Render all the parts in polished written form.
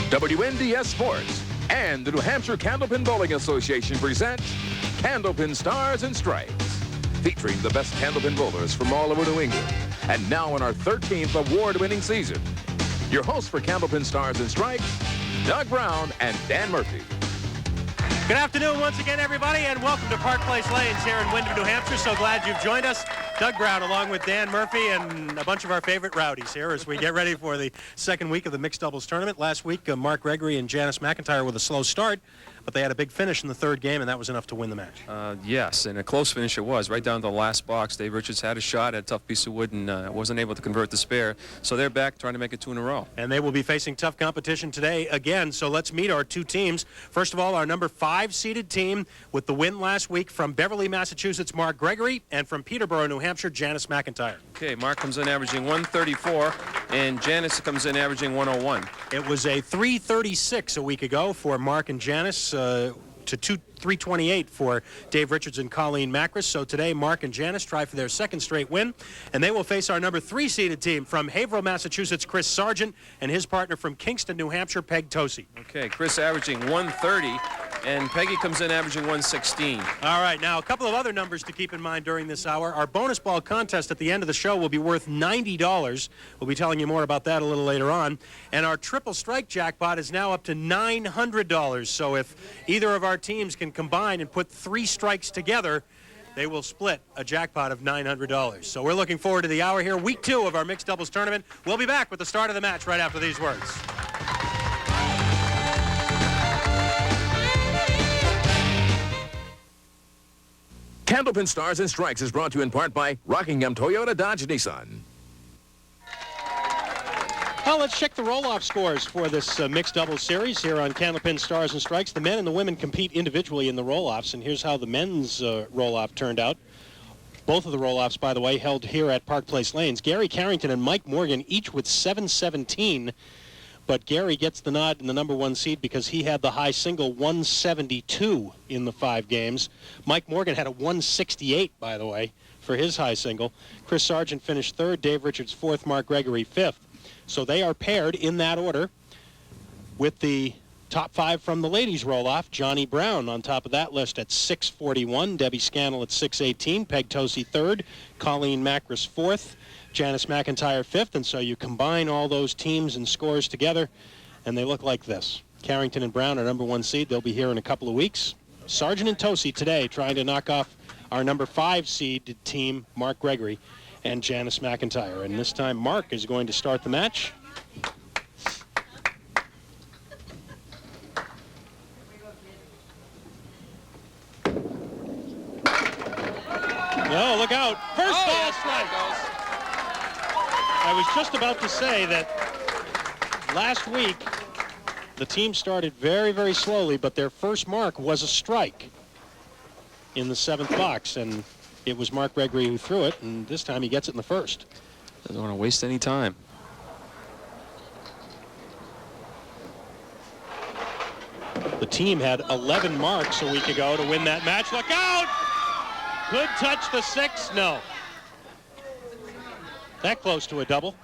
WNDS Sports and the New Hampshire Candlepin Bowling Association present Candlepin Stars and Stripes, featuring the best candlepin bowlers from all over New England. And now in our 13th award-winning season, your hosts for Candlepin Stars and Stripes, Doug Brown and Dan Murphy. Good afternoon once again, everybody, and welcome to Park Place Lanes here in Windham, New Hampshire. So glad you've joined us. Doug Brown along with Dan Murphy and a bunch of our favorite rowdies here as we get ready for the second week of the mixed doubles tournament. Last week, Mark Gregory and Janice Mcintyre with a slow start, but they had a big finish in the third game, and that was enough to win the match. Yes, and a close finish it was, right down to the last box. Dave Richards had a shot at a tough piece of wood and wasn't able to convert the spare, so they're back trying to make it two in a row. And they will be facing tough competition today again, so let's meet our two teams. First of all, our number 5 seeded team with the win last week from Beverly, Massachusetts, Mark Gregory, and from Peterborough, New Hampshire, Janice McIntyre. Okay, Mark comes in averaging 134, and Janice comes in averaging 101. It was a 336 a week ago for Mark and Janice, to 328 for Dave Richards and Colleen Macris. So today, Mark and Janice try for their second straight win, and they will face our number 3 seeded team from Haverhill, Massachusetts, Chris Sargent, and his partner from Kingston, New Hampshire, Peg Tosi. Okay, Chris averaging 130, and Peggy comes in averaging 116. All right, now a couple of other numbers to keep in mind during this hour. Our bonus ball contest at the end of the show will be worth $90. We'll be telling you more about that a little later on. And our triple strike jackpot is now up to $900. So if either of our teams can combine and put 3 strikes together, they will split a jackpot of $900. So we're looking forward to the hour here, week 2 of our mixed doubles tournament. We'll be back with the start of the match right after these words. Candlepin Stars and Strikes is brought to you in part by Rockingham Toyota Dodge Nissan. Well, let's check the roll-off scores for this mixed doubles series here on Candlepin Stars and Strikes. The men and the women compete individually in the roll-offs, and here's how the men's roll-off turned out. Both of the roll-offs, by the way, held here at Park Place Lanes. Gary Carrington and Mike Morgan each with 717, but Gary gets the nod in the number 1 seed because he had the high single 172 in the 5 games. Mike Morgan had a 168, by the way, for his high single. Chris Sargent finished 3rd, Dave Richards 4th, Mark Gregory 5th. So they are paired in that order with the top 5 from the ladies' roll-off. Johnny Brown on top of that list at 641, Debbie Scannell at 618, Peg Tosi 3rd, Colleen Macris 4th, Janice McIntyre 5th, and so you combine all those teams and scores together, and they look like this. Carrington and Brown are number 1 seed. They'll be here in a couple of weeks. Sargent and Tosi today trying to knock off our number 5 seed team, Mark Gregory and Janice McIntyre. And this time, Mark is going to start the match. No, look out. First ball strike. I was just about to say that last week, the team started very, very slowly, but their first mark was a strike in the 7th box, and it was Mark Gregory who threw it, and this time he gets it in the first. Doesn't want to waste any time. The team had 11 marks a week ago to win that match. Look out! Could touch the 6. No. That close to a double.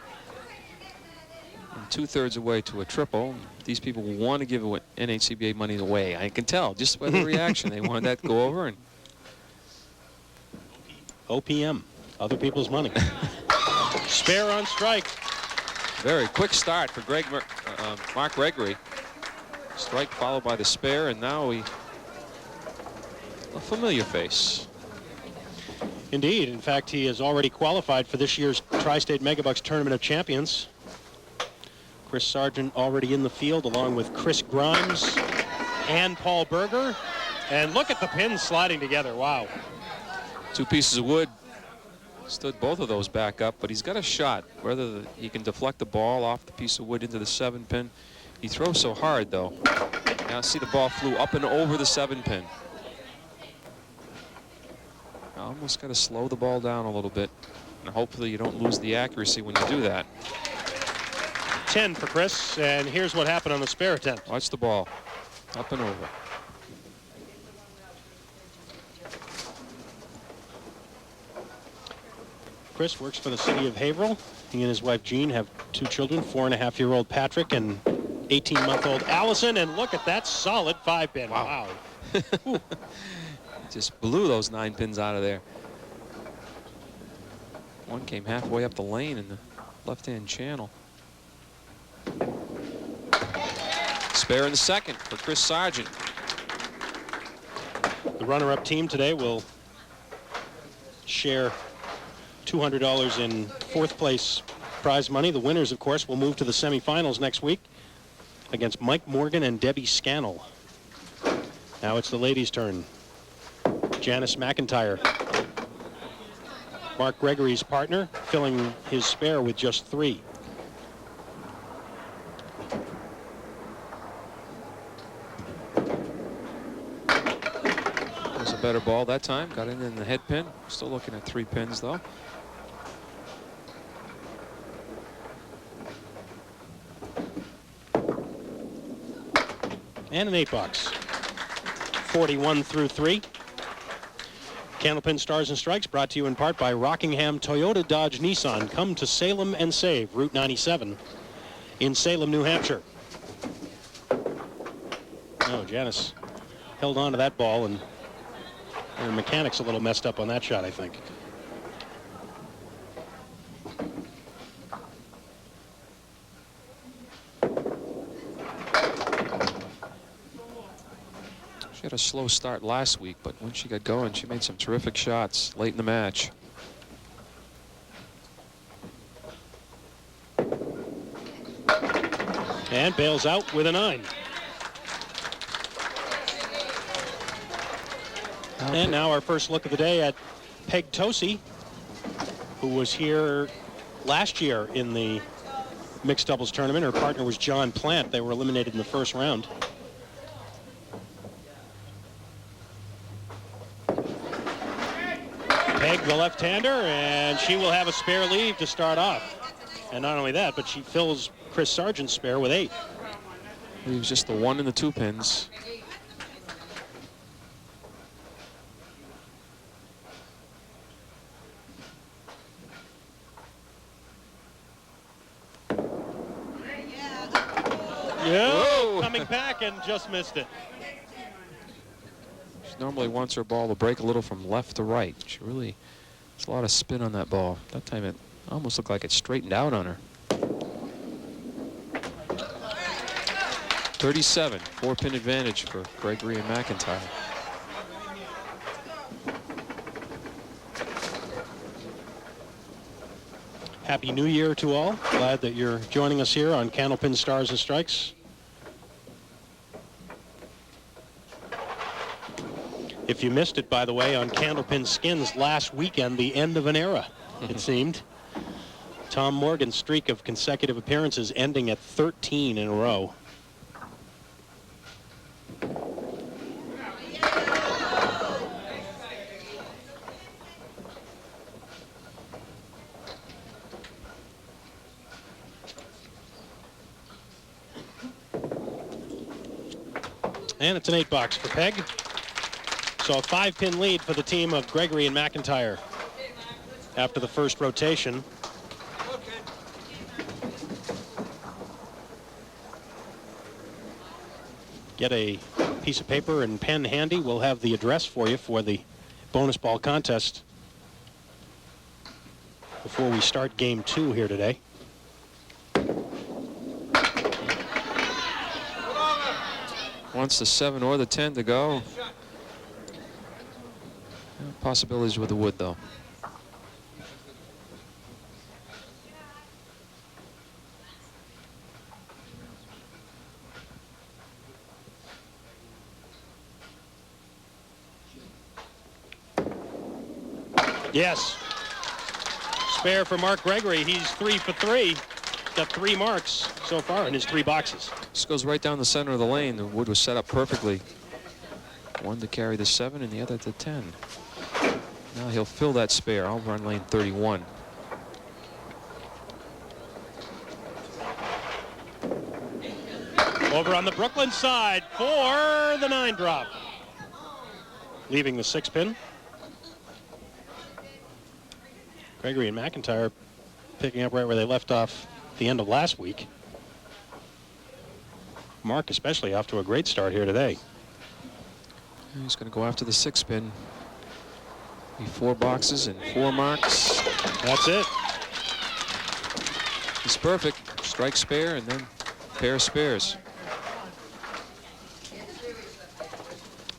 And 2/3 away to a triple. These people want to give NHCBA money away. I can tell just by the reaction. They wanted that to go over. And OPM, other people's money. Spare on strike. very quick start for Mark Gregory. Strike followed by the spare, and now a familiar face. Indeed. In fact, he has already qualified for this year's Tri-State Megabucks Tournament of Champions. Chris Sargent already in the field, along with Chris Grimes and Paul Berger. And look at the pins sliding together. Wow. 2 pieces of wood stood both of those back up, but he's got a shot. Whether he can deflect the ball off the piece of wood into the 7-pin. He throws so hard, though. Now see the ball flew up and over the 7-pin. Almost got to slow the ball down a little bit, and hopefully you don't lose the accuracy when you do that. 10 for Chris, and here's what happened on the spare attempt. Watch the ball. Up and over. Chris works for the city of Haverhill. He and his wife Jean have 2 children, 4.5-year-old Patrick and 18-month-old Allison, and look at that solid 5-pin. Wow. Just blew those 9 pins out of there. One came halfway up the lane in the left-hand channel. Spare in the second for Chris Sargent. The runner-up team today will share $200 in fourth place prize money. The winners, of course, will move to the semifinals next week against Mike Morgan and Debbie Scannell. Now it's the ladies' turn. Janice Mcintyre, Mark Gregory's partner, filling his spare with just 3. Was a better ball that time. Got in the head pin. Still looking at 3 pins, though. And an 8-box. 41 through 3. Candlepin Stars and Strikes brought to you in part by Rockingham Toyota Dodge Nissan. Come to Salem and save. Route 97 in Salem, New Hampshire. Oh, Janice held on to that ball, and her mechanics a little messed up on that shot, I think. She had a slow start last week, but when she got going, she made some terrific shots late in the match. And bails out with a 9. And now our first look of the day at Peg Tosi, who was here last year in the mixed doubles tournament. Her partner was John Plant. They were eliminated in the first round. Peg, the left-hander, and she will have a spare lead to start off. And not only that, but she fills Chris Sargent's spare with 8. It was just the 1 and the 2 pins. Yeah, coming back and just missed it. She normally wants her ball to break a little from left to right. She really, there's a lot of spin on that ball. That time it almost looked like it straightened out on her. 37, 4-pin advantage for Gregory and Mcintyre. Happy New Year to all. Glad that you're joining us here on Candlepin Stars and Strikes. If you missed it, by the way, on Candlepin Skins last weekend, the end of an era, it seemed. Tom Morgan's streak of consecutive appearances ending at 13 in a row. And it's an 8-box for Peg. So a 5-pin lead for the team of Gregory and Mcintyre after the first rotation. Get a piece of paper and pen handy. We'll have the address for you for the bonus ball contest before we start game 2 here today. Wants the 7 or the 10 to go. Possibilities with the wood, though. Yes. Spare for Mark Gregory. He's 3 for 3. Got 3 marks so far in his 3 boxes. This goes right down the center of the lane. The wood was set up perfectly. One to carry the 7 and the other the 10. Now he'll fill that spare. I'll run lane 31. Over on the Brooklyn side for the 9 drop. Leaving the 6-pin. Gregory and Mcintyre picking up right where they left off at the end of last week. Mark especially off to a great start here today. He's going to go after the 6-pin. 4 boxes and 4 marks. That's it. It's perfect. Strike spare and then pair of spares.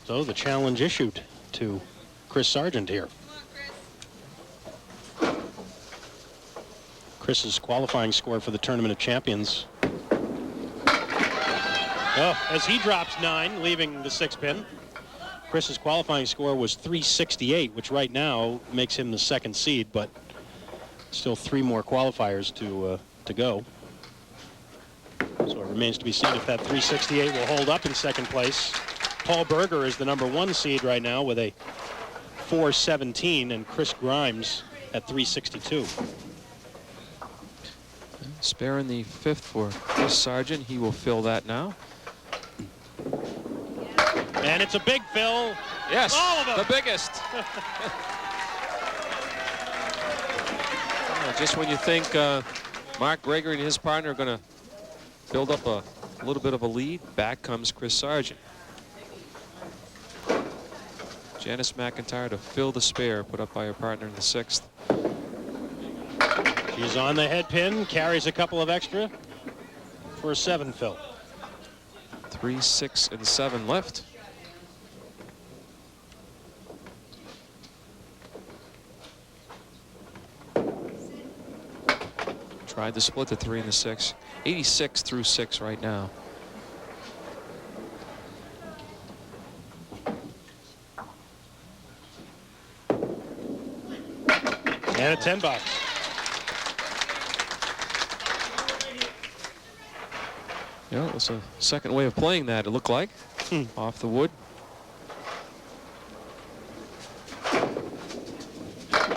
So the challenge issued to Chris Sargent here. Chris's qualifying score for the Tournament of Champions. Oh, as he drops 9, leaving the 6-pin. Chris's qualifying score was 368, which right now makes him the 2nd seed, but still 3 more qualifiers to go. So it remains to be seen if that 368 will hold up in 2nd place. Paul Berger is the number 1 seed right now with a 417, and Chris Grimes at 362. Spare in the 5th for Chris Sargent. He will fill that now. And it's a big fill. Yes, all of them. The biggest. Just when you think Mark Gregory and his partner are going to build up a little bit of a lead, back comes Chris Sargent. Janice Mcintyre to fill the spare put up by her partner in the 6th. She's on the head pin, carries a couple of extra for a 7 fill. 3, 6, and 7 left. Tried to split the 3 and the 6. 86 through 6 right now. And a 10 box. Yeah, it was a second way of playing that, it looked like. Off the wood.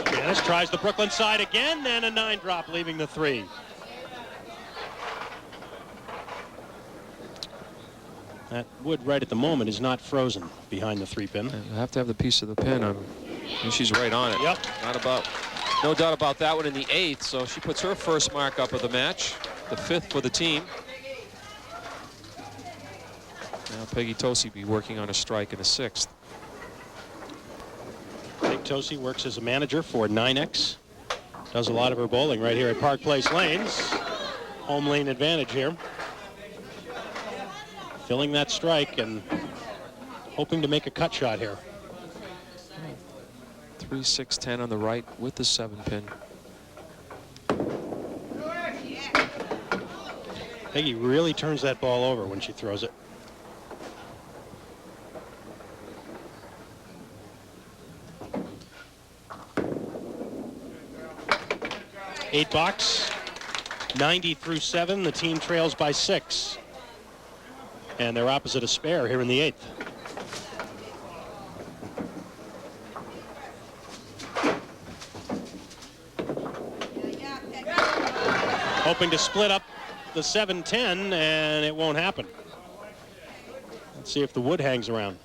Janice tries the Brooklyn side again, and a 9 drop, leaving the 3. That wood right at the moment is not frozen behind the 3-pin. You have to have the piece of the pin on. And she's right on it. Yep. No doubt about that one in the 8th. So she puts her first mark up of the match, the 5th for the team. Now Peggy Tosi be working on a strike in the 6th. Big Tosi works as a manager for 9X. Does a lot of her bowling right here at Park Place Lanes. Home lane advantage here. Filling that strike and hoping to make a cut shot here. 3, 6, 10 on the right with the 7-pin. Peggy really turns that ball over when she throws it. Eight box, 90 through 7. The team trails by 6. And they're opposite a spare here in the 8th. Hoping to split up the 7-10, and it won't happen. Let's see if the wood hangs around.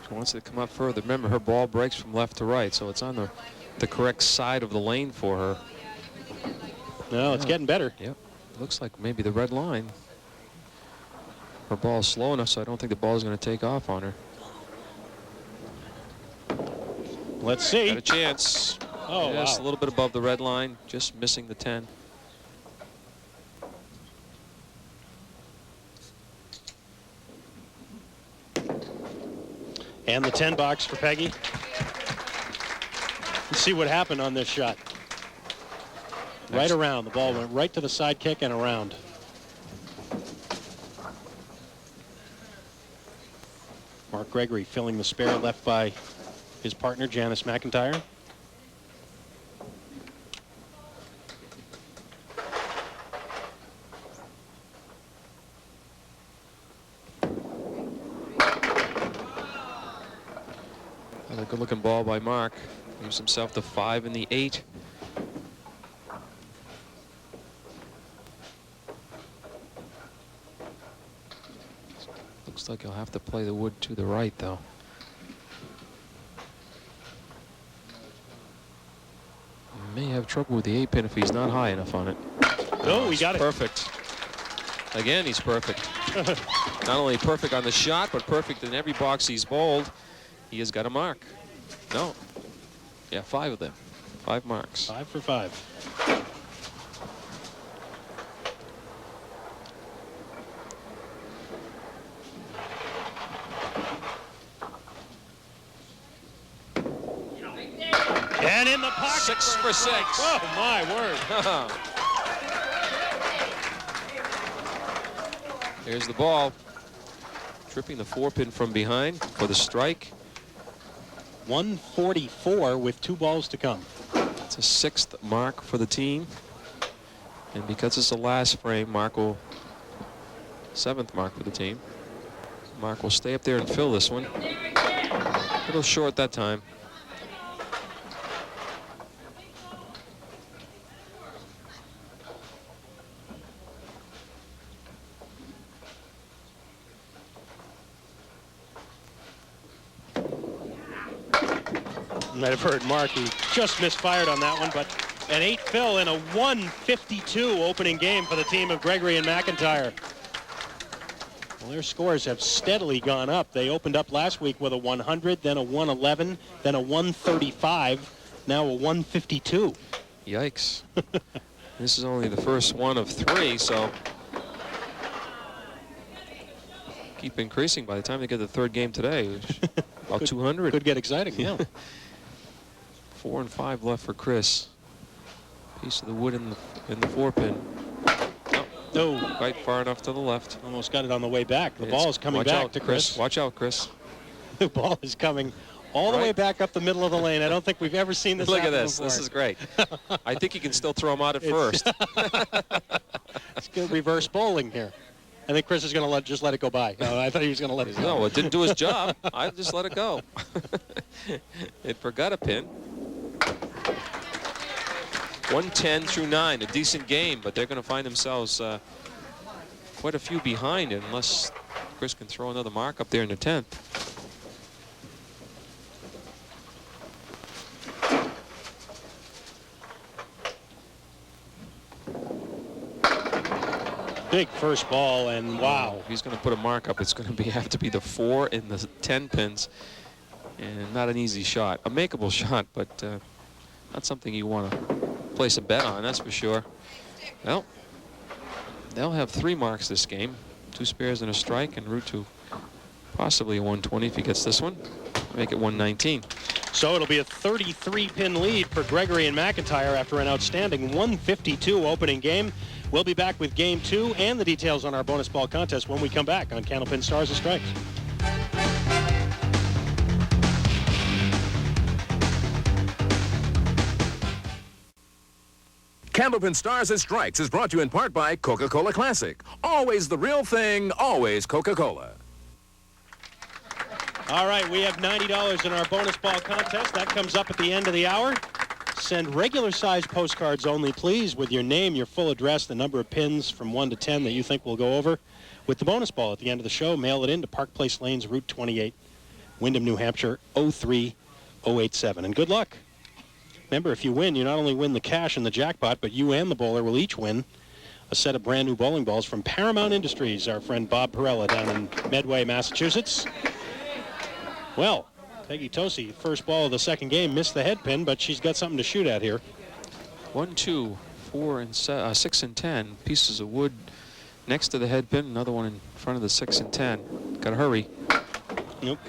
She wants it to come up further. Remember, her ball breaks from left to right, so it's on the correct side of the lane for her. No, it's getting better. Yep. Looks like maybe the red line. Her ball's slow enough, so I don't think the ball's going to take off on her. Let's see. Got a chance. Oh, yes, wow. a little bit above the red line, just missing the 10. And the 10 box for Peggy. Let's see what happened on this shot. Right around. The ball went right to the side kick and around. Mark Gregory filling the spare left by his partner, Janice Mcintyre. A good-looking ball by Mark. Gives himself the 5 and the 8. Looks like he'll have to play the wood to the right, though. He may have trouble with the 8-pin if he's not high enough on it. Oh, he got it. Perfect. Again, he's perfect. Not only perfect on the shot, but perfect in every box he's bowled. He has got a mark. No. Yeah, 5 of them. 5 marks. 5 for 5. And in the pocket. 6 for 6. Oh, my word. Here's the ball. Tripping the 4-pin from behind for the strike. 144 with 2 balls to come. It's a 6th mark for the team. And because it's the last frame, 7th mark for the team. Mark will stay up there and fill this one. A little short that time. You might have heard Mark, he just misfired on that one, but an 8 fill in a 152 opening game for the team of Gregory and Mcintyre. Well, their scores have steadily gone up. They opened up last week with a 100, then a 111, then a 135, now a 152. Yikes. This is only the first one of 3, so keep increasing by the time they get the 3rd game today. About 200. Could get exciting, yeah. 4 and 5 left for Chris. Piece of the wood in the 4-pin. No. Quite far enough to the left. Almost got it on the way back. The ball is coming back to Chris. Watch out, Chris. The ball is coming all the way back up the middle of the lane. I don't think we've ever seen this Look at happen this. before. This is great. I think he can still throw him out at first. It's good reverse bowling here. I think Chris is going to just let it go by. No, I thought he was going to let it go. No, it didn't do his job. I just let it go. It forgot a pin. 110 through 9, a decent game, but they're going to find themselves quite a few behind unless Chris can throw another mark up there in the 10th. Big first ball, and wow. If he's going to put a mark up, it's going to have to be the 4 and the 10 pins, and not an easy shot. A makeable shot, but not something you want to place a bet on, that's for sure. Well, they'll have 3 marks this game. 2 spares and a strike, en route to possibly a 120 if he gets this one. Make it 119. So it'll be a 33-pin lead for Gregory and Mcintyre after an outstanding 152 opening game. We'll be back with Game 2 and the details on our bonus ball contest when we come back on Candlepin Stars and Strikes. Candlepin Stars and Strikes is brought to you in part by Coca-Cola Classic. Always the real thing, always Coca-Cola. All right, we have $90 in our bonus ball contest. That comes up at the end of the hour. Send regular-sized postcards only, please, with your name, your full address, the number of pins from 1 to 10 that you think will go over. With the bonus ball at the end of the show, mail it in to Park Place Lanes, Route 28, Windham, New Hampshire, 03087. And good luck. Remember, if you win, you not only win the cash and the jackpot, but you and the bowler will each win a set of brand new bowling balls from Paramount Industries, our friend Bob Perella down in Medway, Massachusetts. Well, Peggy Tosi, first ball of the second game, missed the head pin, but she's got something to shoot at here. 1, 2, 4, and 6 and 10 pieces of wood next to the head pin. Another one in front of the 6 and 10. Got to hurry. Nope.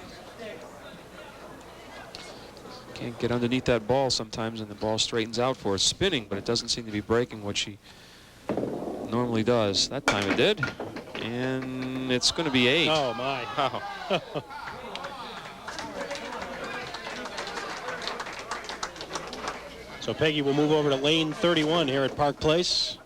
Can't get underneath that ball sometimes, and the ball straightens out for a spinning, but it doesn't seem to be breaking what she normally does. That time it did, and it's going to be 8. Oh my! Wow. So Peggy will move over to lane 31 here at Park Place.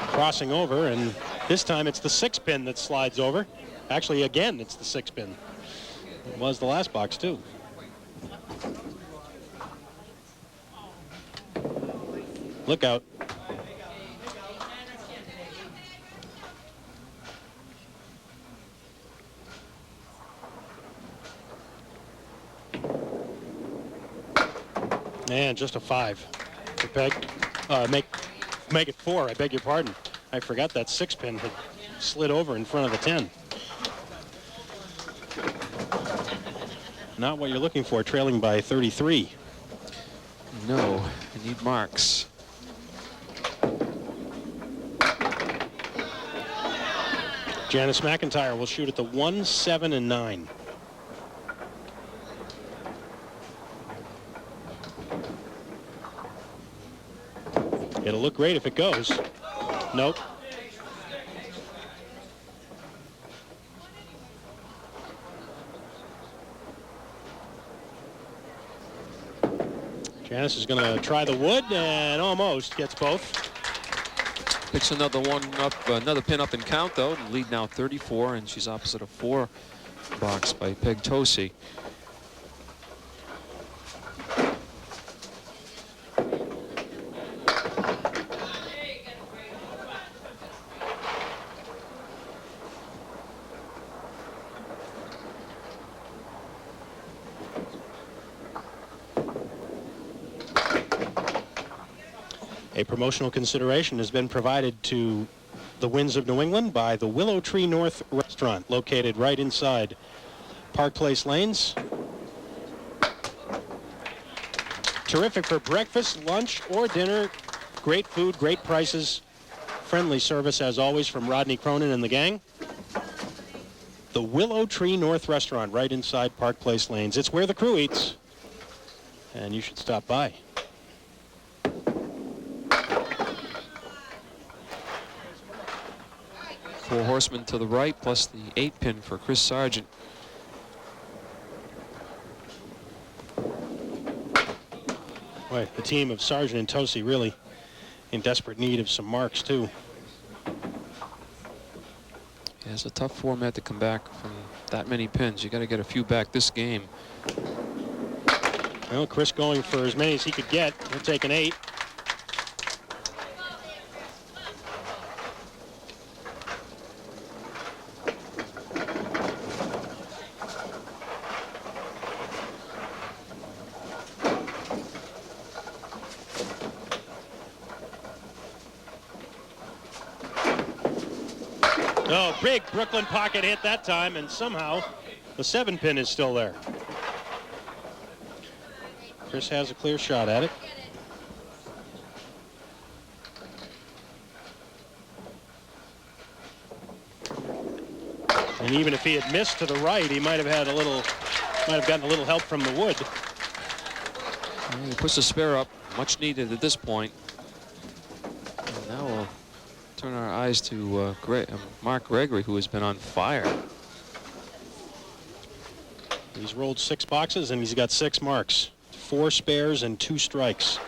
Crossing over, and this time it's the 6-pin that slides over. Actually, again, it's the 6-pin. It was the last box, too. Look out. Man, just a 5 to Peg. Make it 4, I beg your pardon. I forgot that 6-pin had slid over in front of the 10. Not what you're looking for, trailing by 33. No, you need marks. Janice Mcintyre will shoot at the 1, 7, and 9. It'll look great if it goes. Nope. Janice is going to try the wood and almost gets both. Picks another one up, another pin up and count though. Lead now 34, and she's opposite a 4 box by Peg Tosi. A promotional consideration has been provided to the Winds of New England by the Willow Tree North restaurant, located right inside Park Place Lanes. Terrific for breakfast, lunch, or dinner. Great food, great prices. Friendly service, as always, from Rodney Cronin and the gang. The Willow Tree North restaurant right inside Park Place Lanes. It's where the crew eats, and you should stop by. Four horsemen to the right, plus the 8-pin for Chris Sargent. Boy, the team of Sargent and Tosi really in desperate need of some marks, too. Yeah, it's a tough format to come back from that many pins. You got to get a few back this game. Well, Chris going for as many as he could get. He'll take an 8. Oh, big Brooklyn pocket hit that time, and somehow the 7-pin is still there. Chris has a clear shot at it. And even if he had missed to the right, he might have gotten a little help from the wood. Well, he puts the spare up, much needed at this point. And now we'll turn our eyes to Mark Gregory, who has been on fire. He's rolled 6 boxes and he's got 6 marks, 4 spares and 2 strikes.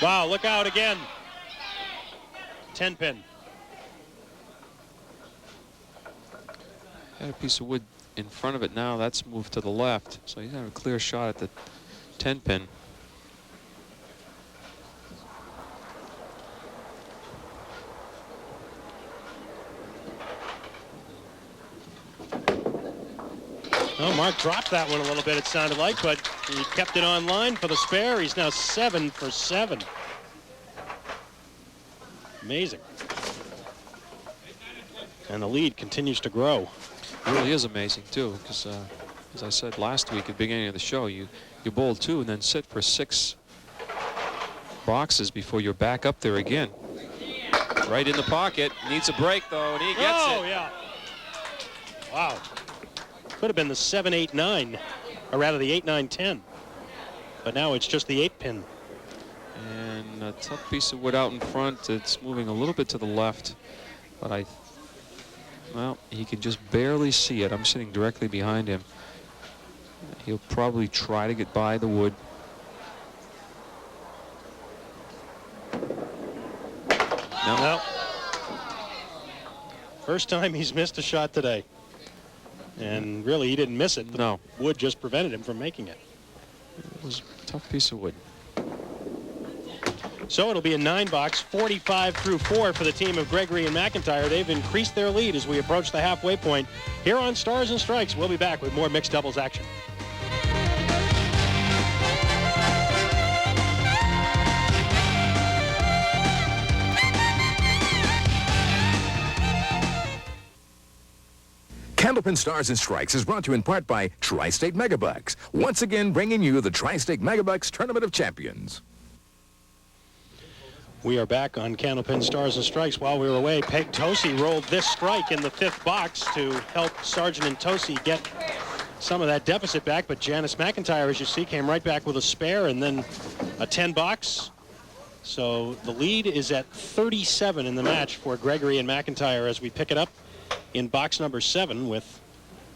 Wow, look out again. 10-pin. Got a piece of wood in front of it now. That's moved to the left, so he's got a clear shot at the 10-pin. Well, Mark dropped that one a little bit, it sounded like, but he kept it on line for the spare. He's now 7 for 7. Amazing. And the lead continues to grow. It really is amazing, too, because as I said last week at the beginning of the show, you bowl 2 and then sit for 6 boxes before you're back up there again. Right in the pocket. Needs a break, though, and he gets it. Oh, yeah. Wow. Could have been the 7, 8, 9, or rather the 8, 9, 10. But now it's just the 8-pin. And a tough piece of wood out in front. It's moving a little bit to the left, but well, he can just barely see it. I'm sitting directly behind him. He'll probably try to get by the wood. No. First time he's missed a shot today. And really, he didn't miss it. The wood just prevented him from making it. It was a tough piece of wood. So it'll be a 9-box, 45-4 for the team of Gregory and Mcintyre. They've increased their lead as we approach the halfway point. Here on Stars and Strikes, we'll be back with more mixed doubles action. Candlepin Stars and Strikes is brought to you in part by Tri-State Megabucks. Once again, bringing you the Tri-State Megabucks Tournament of Champions. We are back on Candlepin Stars and Strikes. While we were away, Peg Tosi rolled this strike in the 5th box to help Sargent and Tosi get some of that deficit back. But Janice Mcintyre, as you see, came right back with a spare and then a 10-box. So the lead is at 37 in the match for Gregory and Mcintyre as we pick it up in box number 7 with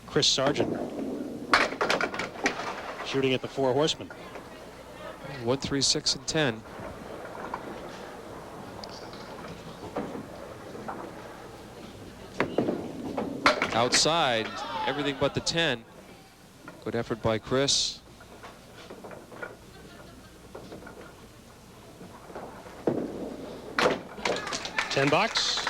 Chris Sargent shooting at the 4 horsemen. 1, 3, 6, and 10. Outside, everything but the 10. Good effort by Chris. $10.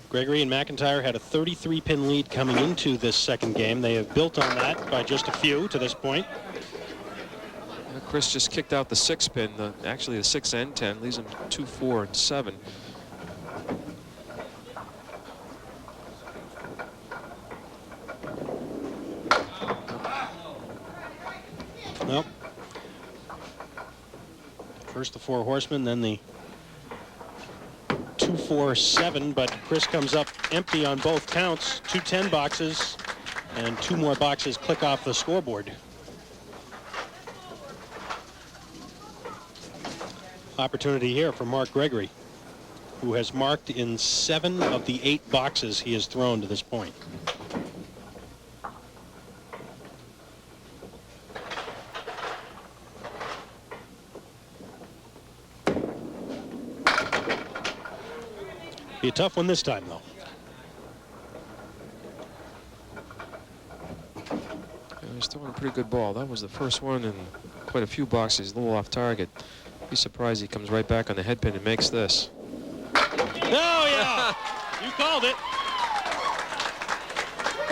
Gregory and Mcintyre had a 33-pin lead coming into this second game. They have built on that by just a few to this point. Chris just kicked out the 6-pin, actually the 6 and 10, leaves him 2, 4, and 7. Well, first the 4 horsemen, then the 2, 4, 7, but Chris comes up empty on both counts. 2 10 boxes and 2 more boxes click off the scoreboard. Opportunity here for Mark Gregory, who has marked in 7 of the 8 boxes he has thrown to this point. Be a tough one this time, though. Yeah, he's throwing a pretty good ball. That was the first one in quite a few boxes, a little off target. Be surprised he comes right back on the head pin and makes this. Oh, yeah. You called it.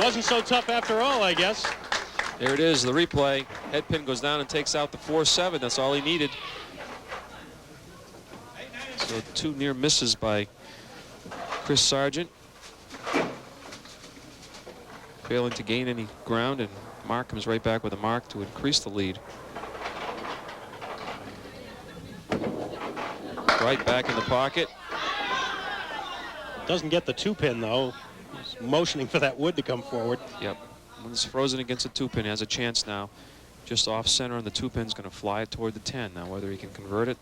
Wasn't so tough after all, I guess. There it is, the replay. Head pin goes down and takes out the 4-7. That's all he needed. So 2 near misses by Chris Sargent. Failing to gain any ground, and Mark comes right back with a mark to increase the lead. Right back in the pocket. Doesn't get the 2-pin, though. He's motioning for that wood to come forward. Yep. When it's frozen against a 2-pin, he has a chance now. Just off center, and the 2-pin's going to fly it toward the 10. Now, whether he can convert it,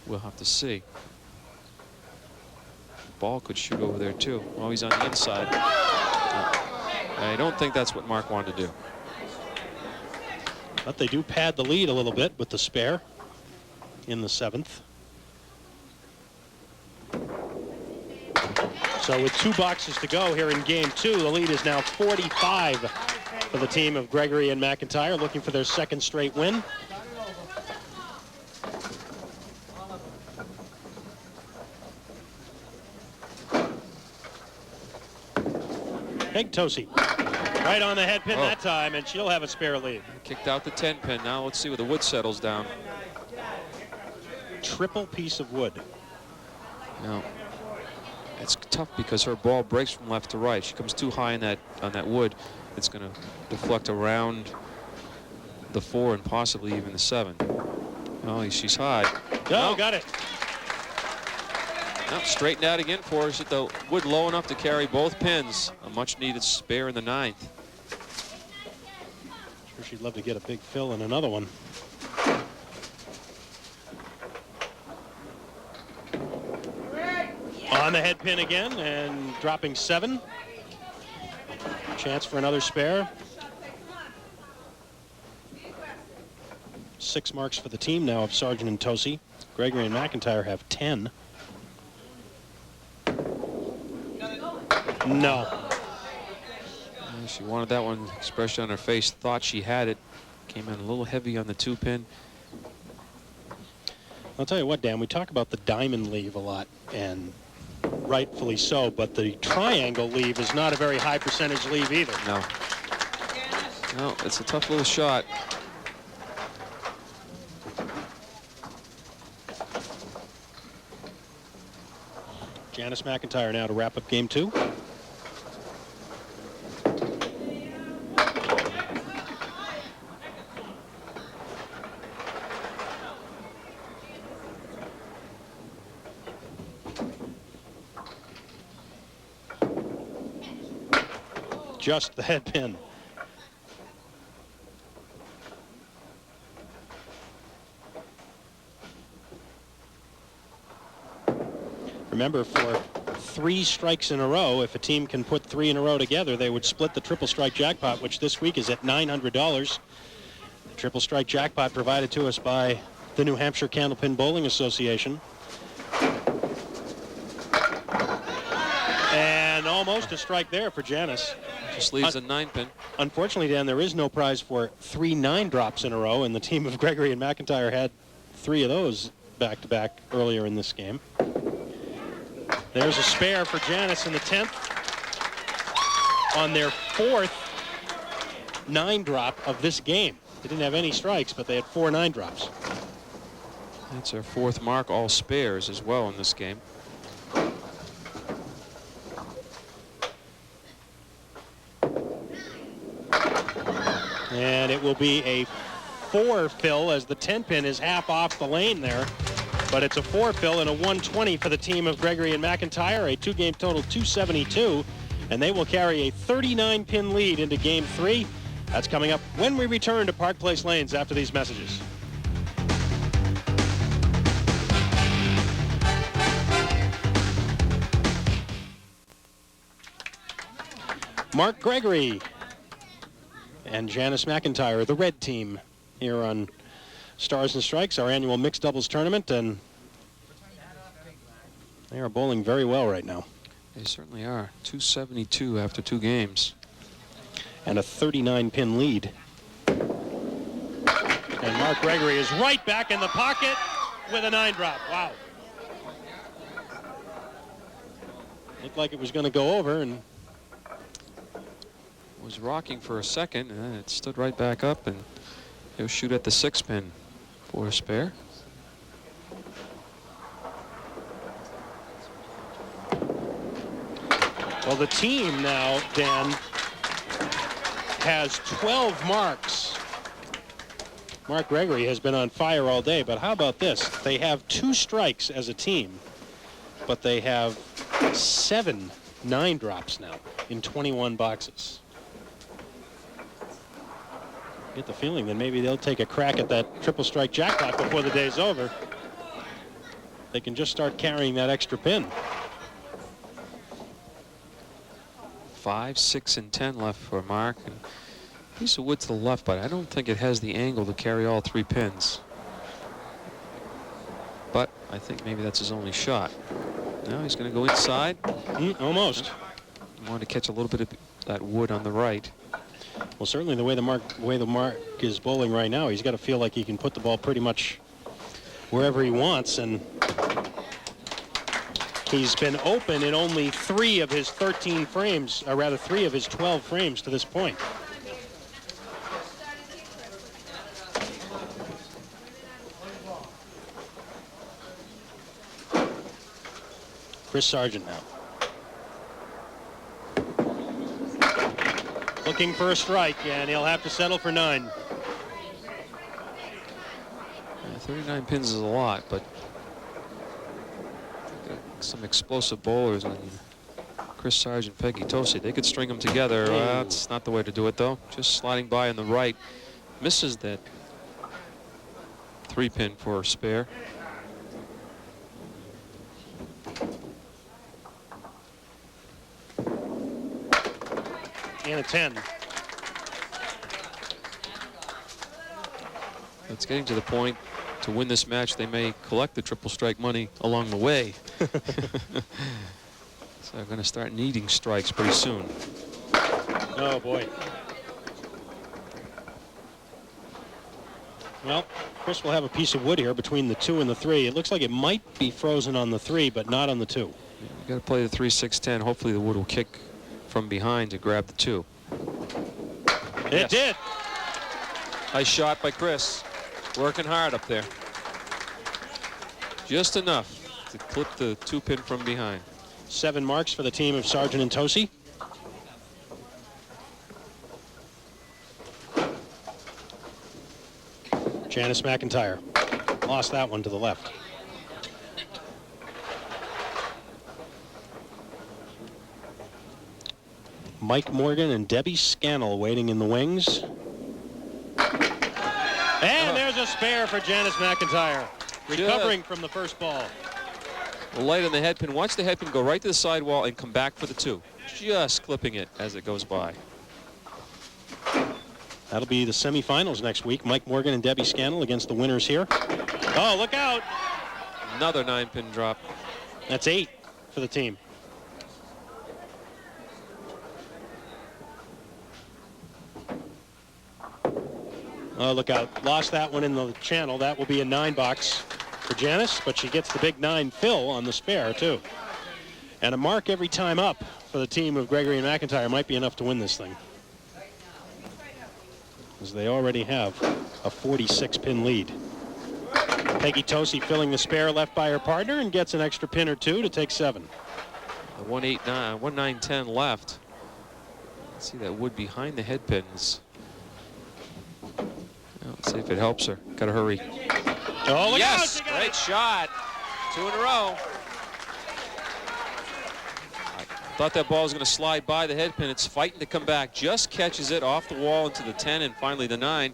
we'll have to see. The ball could shoot over there, too. Well, he's on the inside. I don't think that's what Mark wanted to do. But they do pad the lead a little bit with the spare in the 7th. So with 2 boxes to go here in game 2, the lead is now 45 for the team of Gregory and Mcintyre, looking for their 2nd straight win. Peg Tosi right on the head pin that time, and she'll have a spare lead. Kicked out the 10-pin. Now let's see where the wood settles down. Triple piece of wood. Now, it's tough because her ball breaks from left to right. She comes too high on that wood. It's going to deflect around the 4 and possibly even the 7. Oh, she's high. Oh, got it. Now straighten out again for her. Hit the wood low enough to carry both pins. A much-needed spare in the 9th. Sure, she'd love to get a big fill in another one. On the head pin again and dropping 7. Chance for another spare. 6 marks for the team now of Sargent and Tosi. Gregory and Mcintyre have 10. No. She wanted that one. Expression on her face. Thought she had it. Came in a little heavy on the 2-pin. I'll tell you what, Dan, we talk about the diamond leave a lot, and rightfully so, but the triangle leave is not a very high percentage leave either. No. No, it's a tough little shot. Janice Mcintyre now to wrap up game 2. Just the head pin. Remember, for 3 strikes in a row, if a team can put 3 in a row together, they would split the triple strike jackpot, which this week is at $900. The triple strike jackpot provided to us by the New Hampshire Candlepin Bowling Association. And almost a strike there for Janice. Just leaves a 9-pin. Unfortunately, Dan, there is no prize for 3 9-drops in a row, and the team of Gregory and Mcintyre had 3 of those back-to-back earlier in this game. There's a spare for Janice in the 10th on their 4th 9-drop of this game. They didn't have any strikes, but they had 4 9-drops. That's our 4th mark, all spares as well in this game. And it will be a 4 fill as the 10-pin is half off the lane there. But it's a 4 fill and a 120 for the team of Gregory and Mcintyre, a 2-game total 272. And they will carry a 39-pin lead into game 3. That's coming up when we return to Park Place Lanes after these messages. Mark Gregory and Janice Mcintyre, the red team, here on Stars and Strikes, our annual mixed doubles tournament, and they are bowling very well right now. They certainly are. 272 after 2 games. And a 39-pin lead. And Mark Gregory is right back in the pocket with a 9-drop. Wow. Looked like it was going to go over, and was rocking for a second, and then it stood right back up, and he'll shoot at the 6-pin for a spare. Well, the team now, Dan, has 12 marks. Mark Gregory has been on fire all day, but how about this? They have 2 strikes as a team, but they have 7 9-drops now in 21 boxes. Get the feeling that maybe they'll take a crack at that triple strike jackpot before the day's over. They can just start carrying that extra pin. 5, 6, and 10 left for Mark. And a piece of wood to the left, but I don't think it has the angle to carry all 3 pins. But I think maybe that's his only shot. Now he's going to go inside. Almost. He wanted to catch a little bit of that wood on the right. Well, certainly the way the Mark is bowling right now, he's got to feel like he can put the ball pretty much wherever he wants, and he's been open in only 3 of his 13 frames, or rather 3 of his 12 frames to this point. Chris Sargent now. Looking for a strike, and he'll have to settle for 9. Yeah, 39 pins is a lot, but some explosive bowlers, and Chris Sargent, Peggy Tosi, they could string them together. That's not the way to do it, though. Just sliding by on the right. Misses that 3-pin for a spare. And a 10. It's getting to the point to win this match. They may collect the triple strike money along the way. So they're going to start needing strikes pretty soon. Oh, boy. Well, Chris will have a piece of wood here between the 2 and the 3. It looks like it might be frozen on the 3, but not on the 2. You got to play the 3-6-10. Hopefully the wood will kick from behind to grab the 2. It did. Nice shot by Chris. Working hard up there. Just enough to clip the 2-pin from behind. 7 marks for the team of Sargent and Tosi. Janice McIntyre lost that one to the left. Mike Morgan and Debbie Scannell waiting in the wings. And there's a spare for Janice McIntyre, recovering from the first ball. The light on the head pin. Watch the head pin go right to the sidewall and come back for the 2. Just clipping it as it goes by. That'll be the semifinals next week. Mike Morgan and Debbie Scannell against the winners here. Oh, look out. Another 9-pin drop. That's 8 for the team. Oh, look out. Lost that one in the channel. That will be a 9 box for Janice, but she gets the big 9 fill on the spare, too. And a mark every time up for the team of Gregory and McIntyre might be enough to win this thing, as they already have a 46-pin lead. Peggy Tosi filling the spare left by her partner and gets an extra pin or 2 to take 7. 1-9-10 left. Let's see that wood behind the head pins. Let's see if it helps her. Gotta hurry. Oh, look yes, out! Great shot. 2 in a row. I thought that ball was going to slide by the head pin. It's fighting to come back. Just catches it off the wall into the 10 and finally the 9.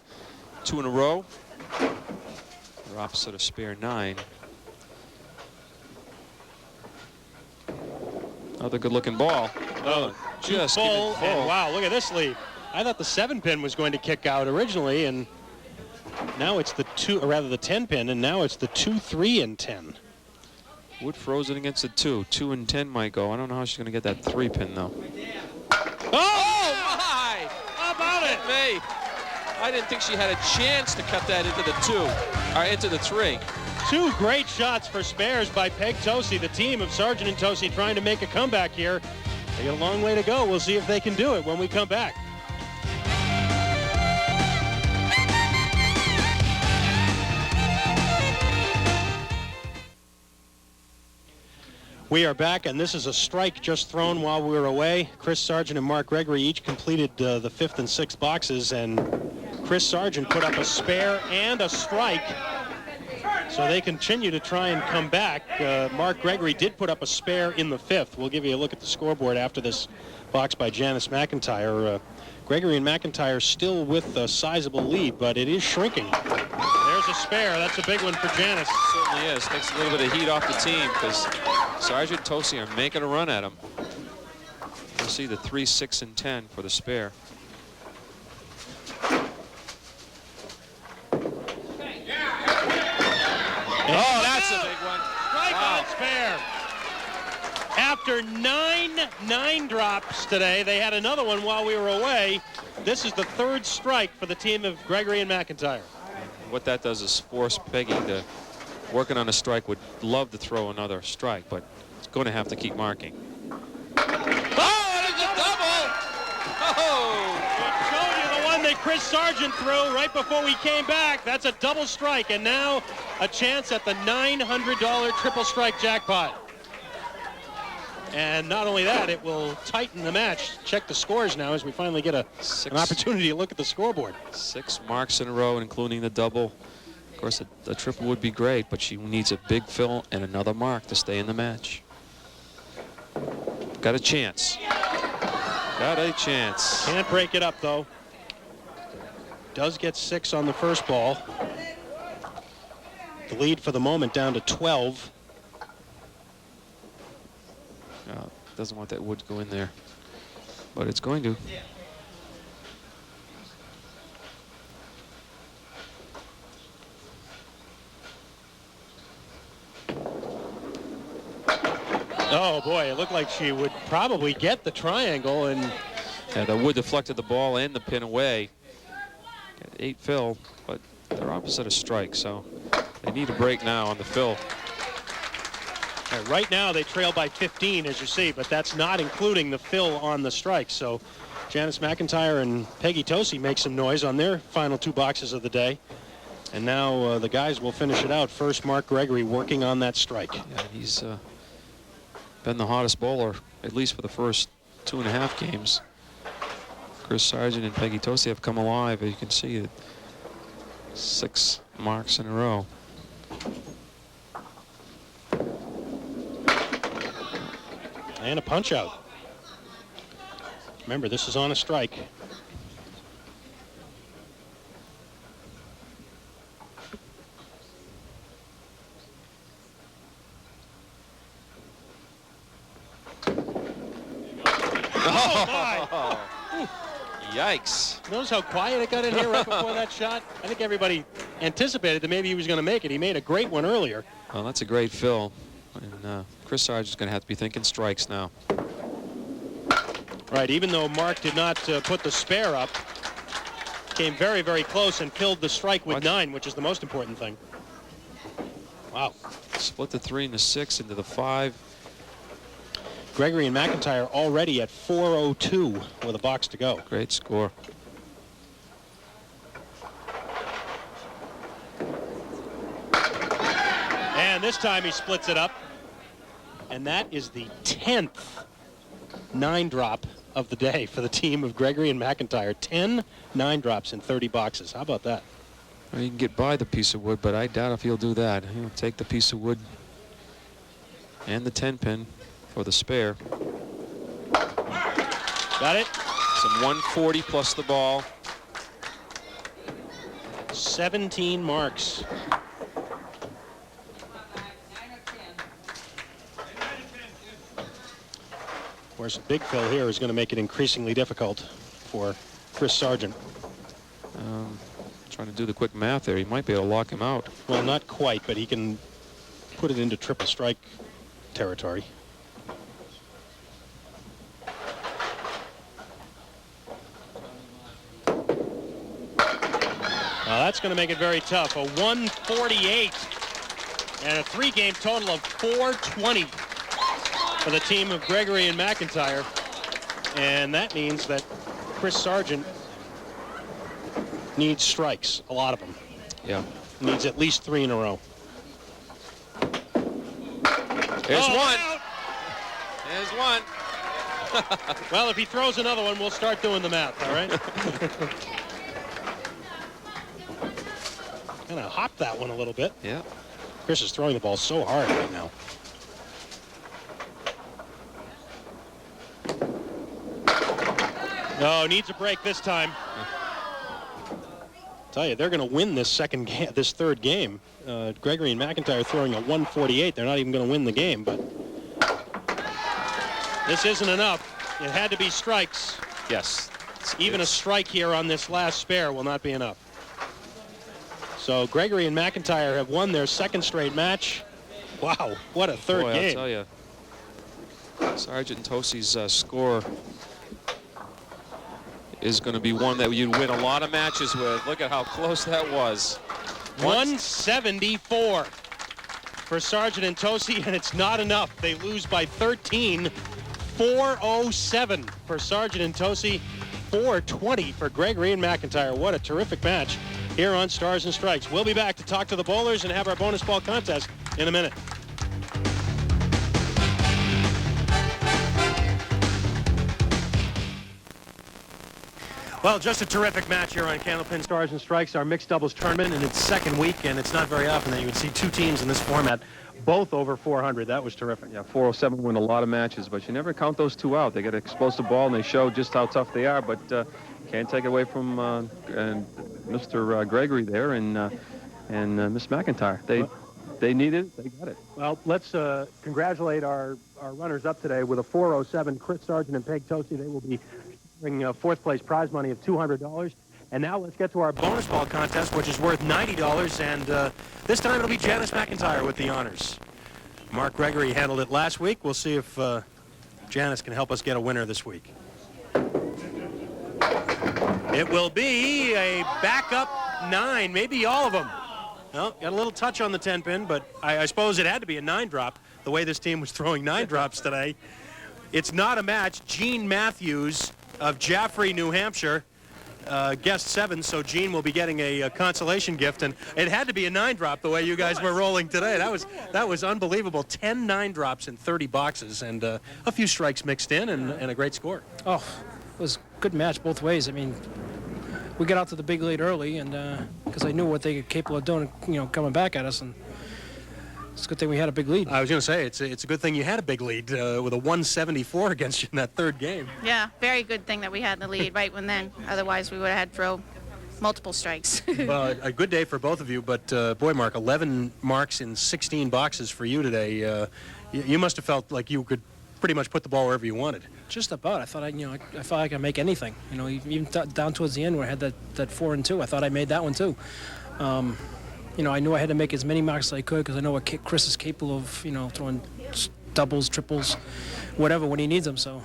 2 in a row. They're opposite of spare 9. Another good-looking ball. Oh, just full, give it full. and wow, look at this lead. I thought the 7-pin was going to kick out originally, and now it's the 2, or rather the 10-pin, and now it's the 2, 3, and 10. Wood frozen against the 2. 2 and 10 might go. I don't know how she's going to get that 3-pin, though. Oh, my! How about it? Me. I didn't think she had a chance to cut that into the 2, or into the 3. 2 great shots for spares by Peg Tosi. The team of Sargent and Tosi trying to make a comeback here. They got a long way to go. We'll see if they can do it when we come back. We are back, and this is a strike just thrown while we were away. Chris Sargent and Mark Gregory each completed the 5th and 6th boxes, and Chris Sargent put up a spare and a strike. So they continue to try and come back. Mark Gregory did put up a spare in the 5th. We'll give you a look at the scoreboard after this box by Janice McIntyre. Gregory and McIntyre still with a sizable lead, but it is shrinking. There's a spare. That's a big one for Janice. Certainly is. Takes a little bit of heat off the team because Sargent and Tosi are making a run at him. We'll see the 3, 6, and 10 for the spare. Oh, that's a big one. Strikeout spare. After 9 drops today, they had another one while we were away. This is the 3rd strike for the team of Gregory and McIntyre. What that does is force Peggy to working on a strike. Would love to throw another strike, but it's going to have to keep marking. Oh, it's a double! Oh! It showed you the one that Chris Sargent threw right before we came back. That's a double strike, and now a chance at the $900 triple strike jackpot. And not only that, it will tighten the match. Check the scores now as we finally get an opportunity to look at the scoreboard. 6 marks in a row, including the double. Of course, the triple would be great, but she needs a big fill and another mark to stay in the match. Got a chance. Got a chance. Can't break it up, though. Does get 6 on the first ball. The lead for the moment down to 12. Doesn't want that wood to go in there, but it's going to. Oh boy, it looked like she would probably get the triangle, and Yeah, the wood deflected the ball and the pin away. Got 8 fill, but they're opposite of strike, so they need a break now on the fill. Right now they trail by 15, as you see, but that's not including the fill on the strike. So Janice Mcintyre and Peggy Tosi make some noise on their final 2 boxes of the day. And now the guys will finish it out. First, Mark Gregory working on that strike. Yeah, he's been the hottest bowler, at least for the first 2.5 games. Chris Sargent and Peggy Tosi have come alive. You can see it. 6 marks in a row. And a punch out. Remember, this is on a strike. Oh, my! Yikes. Notice how quiet it got in here right before that shot? I think everybody anticipated that maybe he was going to make it. He made a great one earlier. Well, that's a great fill. And Chris Sargent's going to have to be thinking strikes now. Right, even though Mark did not put the spare up, came very, very close and filled the strike with 9, which is the most important thing. Wow. Split the 3 and the 6 into the 5. Gregory and Mcintyre already at 4:02 with a box to go. Great score. And this time he splits it up. And that is the 10th 9-drop of the day for the team of Gregory and Mcintyre. 10 9-drops in 30 boxes. How about that? Well, you can get by the piece of wood, but I doubt if he'll do that. He'll take the piece of wood and the 10-pin for the spare. Got it? Some 140 plus the ball. 17 marks. Of course, a big fill here is going to make it increasingly difficult for Chris Sargent. Trying to do the quick math there. He might be able to lock him out. Well, not quite, but he can put it into triple strike territory. Now that's going to make it very tough. A 148 and a 3-game total of 420 for the team of Gregory and Mcintyre. And that means that Chris Sargent needs strikes, a lot of them. Yeah. Needs at least 3 in a row. There's one. Out. There's one. Well, if he throws another one, we'll start doing the math, all right? Kind of hop that one a little bit. Yeah. Chris is throwing the ball so hard right now. No, needs a break this time. Tell you, they're going to win this third game. Gregory and Mcintyre throwing a 148. They're not even going to win the game, but this isn't enough. It had to be strikes. Yes. Even a strike here on this last spare will not be enough. So Gregory and Mcintyre have won their 2nd straight match. Wow, what a third game. I'll tell you. Sargent and Tosi's score is going to be one that you'd win a lot of matches with. Look at how close that was. 174 for Sargent and Tosi, and it's not enough. They lose by 13. 407 for Sargent and Tosi. 420 for Gregory and Mcintyre. What a terrific match here on Stars and Strikes. We'll be back to talk to the bowlers and have our bonus ball contest in a minute. Well, just a terrific match here on Candlepin Stars and Strikes, our mixed doubles tournament in its 2nd week, and it's not very often that you would see 2 teams in this format both over 400. That was terrific. Yeah, 407 win a lot of matches, but you never count those 2 out. They get an explosive ball, and they show just how tough they are, but can't take it away from Mr. Gregory there and Miss Mcintyre. They needed it. They got it. Well, let's congratulate our runners-up today with a 407. Chris Sargent and Peg Tosi. They will be bring 4th place prize money of $200. And now let's get to our bonus ball contest, which is worth $90. And this time it'll be Janice Mcintyre with the honors. Mark Gregory handled it last week. We'll see if Janice can help us get a winner this week. It will be a backup 9, maybe all of them. Well, got a little touch on the 10-pin, but I suppose it had to be a 9-drop, the way this team was throwing 9-drops today. It's not a match. Gene Matthews of Jaffrey, New Hampshire, guessed 7, so Gene will be getting a consolation gift, and it had to be a 9-drop the way you guys were rolling today. That was unbelievable. 10 9-drops in 30 boxes, and a few strikes mixed in, and a great score. Oh, it was a good match both ways. I mean, we got out to the big lead early, and because I knew what they were capable of doing, coming back at us, and it's a good thing we had a big lead. I was going to say, it's a good thing you had a big lead with a 174 against you in that third game. Yeah, very good thing that we had the lead right when then. Otherwise, we would have had to throw multiple strikes. Well, a good day for both of you, but boy, Mark, 11 marks in 16 boxes for you today. You must have felt like you could pretty much put the ball wherever you wanted. Just about. I thought I felt I could make anything. Even down towards the end where I had that 4 and 2, I thought I made that one too. I knew I had to make as many marks as I could because I know what Chris is capable of. Throwing doubles, triples, whatever when he needs them. So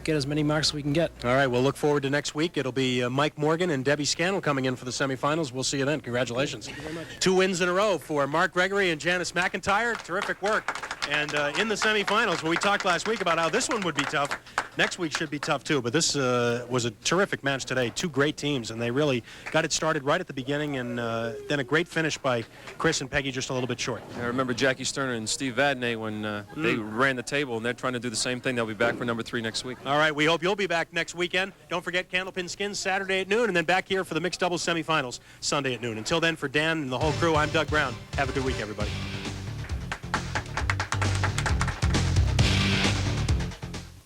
get as many marks as we can get. All right, we'll look forward to next week. It'll be Mike Morgan and Debbie Scannell coming in for the semifinals. We'll see you then. Congratulations. Thank you very much. 2 wins in a row for Mark Gregory and Janice Mcintyre. Terrific work. And in the semifinals, where we talked last week about how this one would be tough, next week should be tough too. But this was a terrific match today. 2 great teams, and they really got it started right at the beginning, and then a great finish by Chris and Peggy, just a little bit short. I remember Jackie Sterner and Steve Vadney when they ran the table, and they're trying to do the same thing. They'll be back for number 3 next week. All right, we hope you'll be back next weekend. Don't forget Candlepin Skins Saturday at noon, and then back here for the mixed doubles semifinals Sunday at noon. Until then, for Dan and the whole crew, I'm Doug Brown. Have a good week, everybody.